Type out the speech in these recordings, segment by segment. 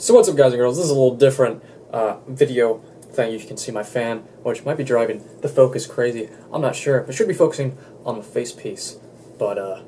So what's up, guys and girls? This is a little different video thing. You can see my fan, which might be driving the focus crazy. I'm not sure. I should be focusing on the face piece, but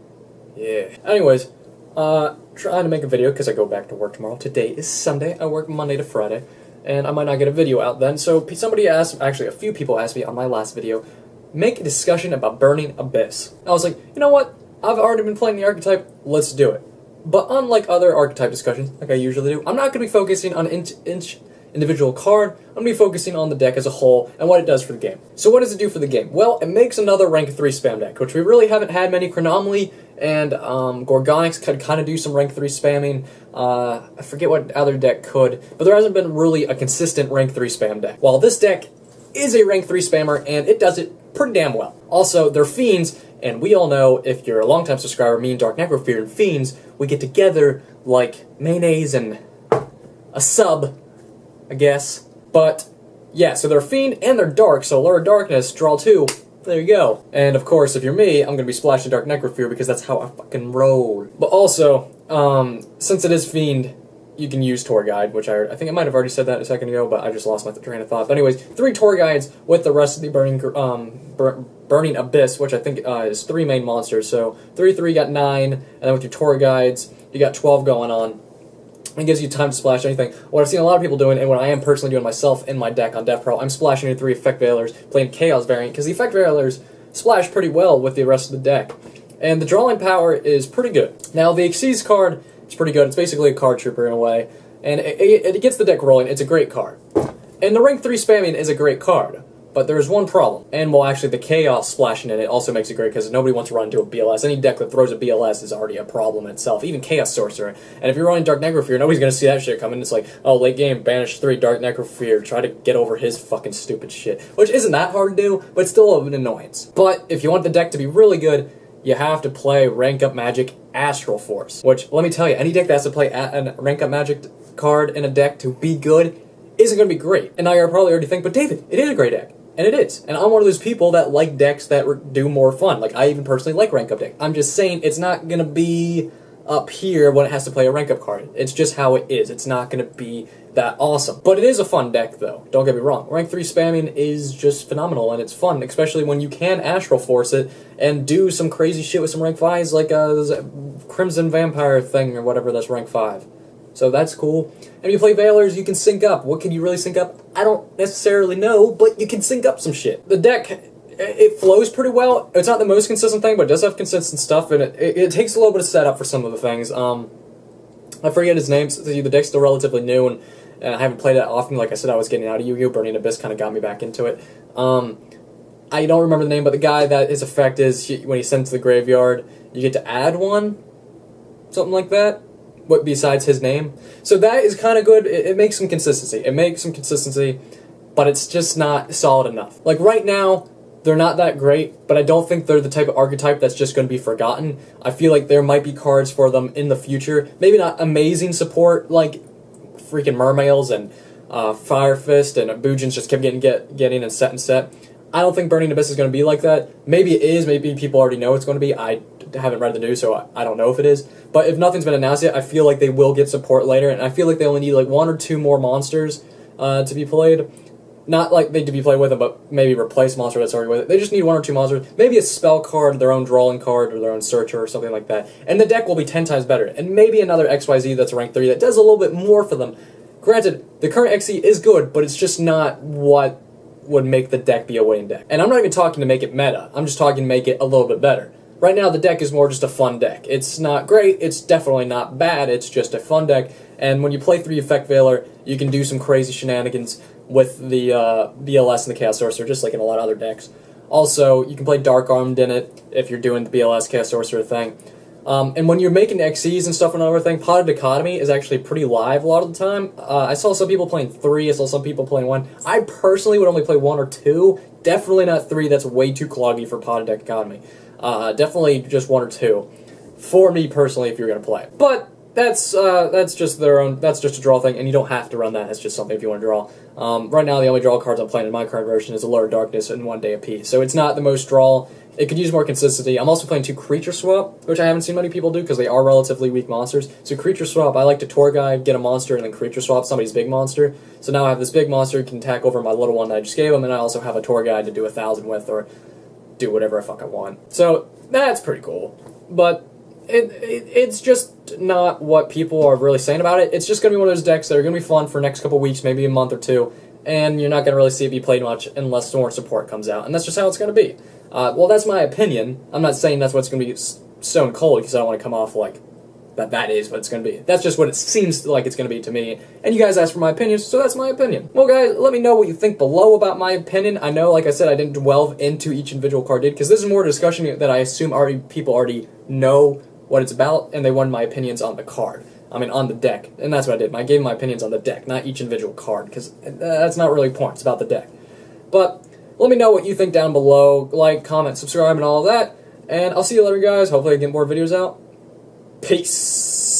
yeah. Anyways, trying to make a video because I go back to work tomorrow. Today is Sunday. I work Monday to Friday, and I might not get a video out then. So somebody asked, actually a few people asked me on my last video, make a discussion about Burning Abyss. I was like, you know what? I've already been playing the archetype. Let's do it. But unlike other archetype discussions, like I usually do, I'm not going to be focusing on each individual card. I'm going to be focusing on the deck as a whole and what it does for the game. So what does it do for the game? Well, it makes another rank 3 spam deck, which we really haven't had many. Chronomaly and Gorgonix could kind of do some rank 3 spamming. I forget what other deck could, but there hasn't been really a consistent rank 3 spam deck. While this deck is a rank 3 spammer, and it does it pretty damn well. Also, they're Fiends, and we all know, if you're a longtime subscriber, me and Dark Necrofear and Fiends, we get together like mayonnaise and a sub, I guess. But, yeah, so they're Fiend and they're Dark, so Lure of Darkness, draw 2, there you go. And of course, if you're me, I'm gonna be splashing Dark Necrofear because that's how I fucking roll. But also, since it is Fiend, you can use Tour Guide, which I think I might have already said that a second ago, but I just lost my train of thought. But anyways, 3 Tour Guides with the rest of the Burning Abyss, which I think is 3 main monsters. So 3/3 got 9, and then with your Tour Guides, you got 12 going on. It gives you time to splash anything. What I've seen a lot of people doing, and what I am personally doing myself in my deck on Death Pearl, I'm splashing your 3 Effect Veilers, playing Chaos variant, because the Effect Veilers splash pretty well with the rest of the deck. And the drawing power is pretty good. Now, the Xyz card, it's pretty good. It's basically a card trooper in a way, and it gets the deck rolling. It's a great card. And the rank 3 spamming is a great card, but there's one problem. And, well, actually, the Chaos splashing in it also makes it great, because nobody wants to run into a BLS. Any deck that throws a BLS is already a problem itself, even Chaos Sorcerer. And if you're running Dark Necrofear, nobody's going to see that shit coming. It's like, oh, late game, banish 3 Dark Necrofear, try to get over his fucking stupid shit. Which isn't that hard to do, but it's still an annoyance. But if you want the deck to be really good, you have to play Rank Up Magic Astral Force, which, let me tell you, any deck that has to play a Rank Up Magic card in a deck to be good isn't going to be great. And now you're probably already thinking, but David, it is a great deck. And it is. And I'm one of those people that like decks that do more fun. Like, I even personally like Rank Up deck. I'm just saying it's not going to be up here when it has to play a Rank Up card. It's just how it is. It's not going to be that awesome. But it is a fun deck, though. Don't get me wrong. Rank 3 spamming is just phenomenal, and it's fun, especially when you can Astral Force it and do some crazy shit with some rank 5s, like a Crimson Vampire thing or whatever that's rank 5. So that's cool. And you play Veilers, you can sync up. What can you really sync up? I don't necessarily know, but you can sync up some shit. The deck, it flows pretty well. It's not the most consistent thing, but it does have consistent stuff, and it takes a little bit of setup for some of the things. I forget his name. So the deck's still relatively new, and I haven't played it often. Like I said, I was getting out of Yu-Gi-Oh! Burning Abyss kind of got me back into it. I don't remember the name, but the guy that his effect is, when he's sent to the graveyard, you get to add 1, something like that. What besides his name? So that is kind of good. It makes some consistency. It makes some consistency, but it's just not solid enough. Like right now, they're not that great, but I don't think they're the type of archetype that's just going to be forgotten. I feel like there might be cards for them in the future. Maybe not amazing support like freaking Mermails and Fire Fist and Bujins just kept getting and set. I don't think Burning Abyss is going to be like that. Maybe it is. Maybe people already know it's going to be. I haven't read the news, so I don't know if it is. But if nothing's been announced yet, I feel like they will get support later, and I feel like they only need like 1 or 2 more monsters to be played. Not like they to be played with them, but maybe replace monster that's already with it. They just need 1 or 2 monsters. Maybe a spell card, their own drawing card, or their own searcher, or something like that. And the deck will be 10 times better. And maybe another XYZ that's rank 3 that does a little bit more for them. Granted, the current XE is good, but it's just not what would make the deck be a winning deck. And I'm not even talking to make it meta. I'm just talking to make it a little bit better. Right now, the deck is more just a fun deck. It's not great. It's definitely not bad. It's just a fun deck. And when you play 3 Effect Veiler, you can do some crazy shenanigans with the BLS and the Chaos Sorcerer, just like in a lot of other decks. Also, you can play Dark Armed in it if you're doing the BLS Chaos Sorcerer thing. And when you're making XEs and stuff and everything, Pot of Dichotomy is actually pretty live a lot of the time. I saw some people playing 3, I saw some people playing 1. I personally would only play 1 or 2. Definitely not 3, that's way too cloggy for Pot of Dichotomy. Definitely just 1 or 2. For me personally, if you're going to play. But that's just their own. That's just a draw thing, and you don't have to run that. It's just something if you want to draw. Right now, the only draw cards I'm playing in my current version is Allure of Darkness and 1 Day Apiece. So it's not the most draw. It could use more consistency. I'm also playing 2 Creature Swap, which I haven't seen many people do because they are relatively weak monsters. So Creature Swap, I like to Tour Guide, get a monster, and then Creature Swap somebody's big monster. So now I have this big monster who can attack over my little one that I just gave him, and I also have a Tour Guide to do 1,000 with, or do whatever I fuck I want. So that's pretty cool. But it's just not what people are really saying about it. It's just going to be one of those decks that are going to be fun for the next couple weeks, maybe a month or two, and you're not going to really see it be played much unless more support comes out, and that's just how it's going to be. Well, that's my opinion. I'm not saying that's what's going to be stone cold, because I don't want to come off like that is what it's going to be. That's just what it seems like it's going to be to me, and you guys asked for my opinion, so that's my opinion. Well, guys, let me know what you think below about my opinion. I know, like I said, I didn't delve into each individual card, because this is more a discussion that I assume people already know what it's about, and they wanted my opinions on the card. I mean, on the deck, and that's what I did. I gave my opinions on the deck, not each individual card, because that's not really the point. It's about the deck. But let me know what you think down below. Like, comment, subscribe, and all of that. And I'll see you later, guys. Hopefully I get more videos out. Peace.